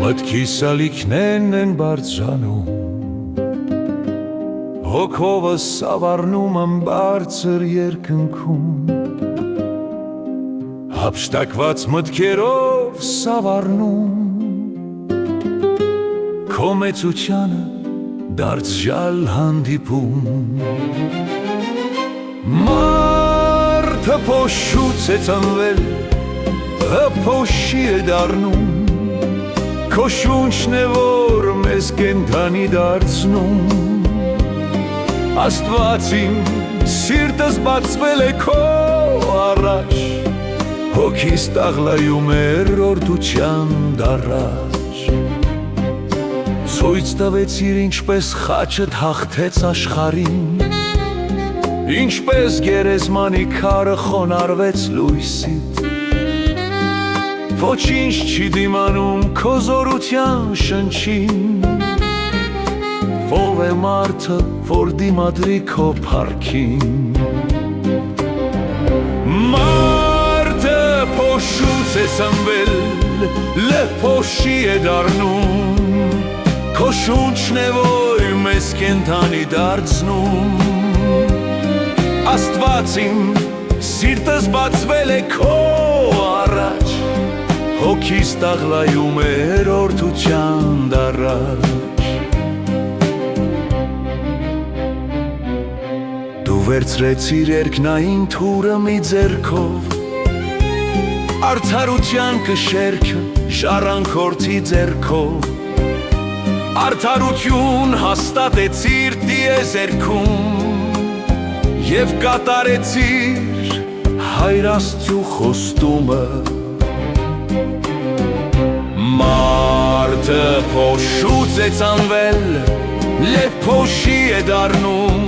Մտքիս ալիքներն են բարձրանում, հոգովս սավառնում եմ բարձր երկնքում, հափշտակված մտքերով սավառնում, քո մեծությանը դարձյալ հանդիպում։ Մարդը փոշուց է ծնվել, փոշի է դառնում, քո շունչն է, որ մեզ կենդանի դարձնում։ Աստված իմ, սիրտս բացվել է քո առաջ, հոգիս տաղլայում է երրորդության դարաջ։ Ցույց տվեցիր ինչպես խաչդ հաղթեց աշխարհին, ինչպես գերեզմանի քարը խոնարհվեց լույսիդ։ Ոչինչ չի դիմանում քո զորության շնչին, ով է մարդը, որ դիմադրի քո փառքին։ Մարդը փոշուց է ծնվել, լեհ փոշի է դառնում, քո շունչն է, որ մեզ կենդանի դարձնում։ Աստված իմ, սիրտս բացվել է քո առաջ, հոգիս տաղլայում է երրորդության դարաջ։ Դու վերցրեցիր երկնային թուրը մի ձեռքով, արդարության կշերքը ժառանգորդի ձեռքով, արդարություն հաստատեցիր տիեզերքում և կատարեցիր Հայր Աստծու խոստումը։ Մարդը փոշուց է ծնվել, լեհ փոշի է դառնում,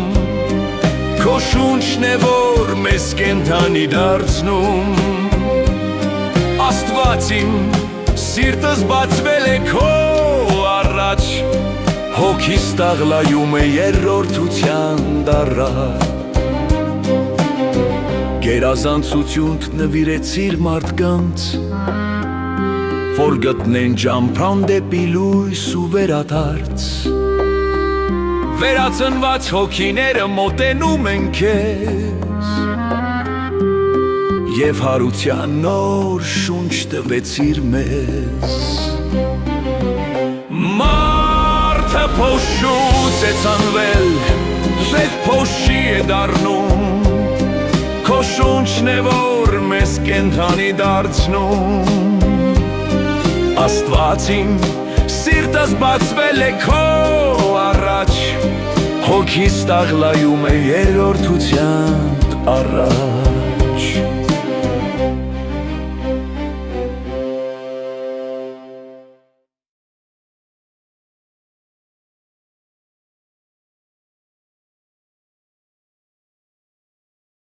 քո շունչն է, որ մեզ կենդանի դարձնում։ Աստված իմ, սիրտս բացվել է քո առաջ, հոգիս տաղլայում է երրորդության դարաջ։ Գերազանցություն նվիրեցիր մարդկանց, որ գտնեն ճամփան դեպի լույս ու վերադարձ։ Վերածնված հոգիները մոտենում են քեզ, և հարության նոր շունչ տվեցիր մեզ։ Մարդը փոշուց է ծնվել, լեհ փոշի է դառնում, քո շունչն է, որ մեզ կենդանի դարձնում։ Աստված իմ, սիրտս բացվել է քո առաջ, հոգիս տաղլայում է երրորդության առաջ։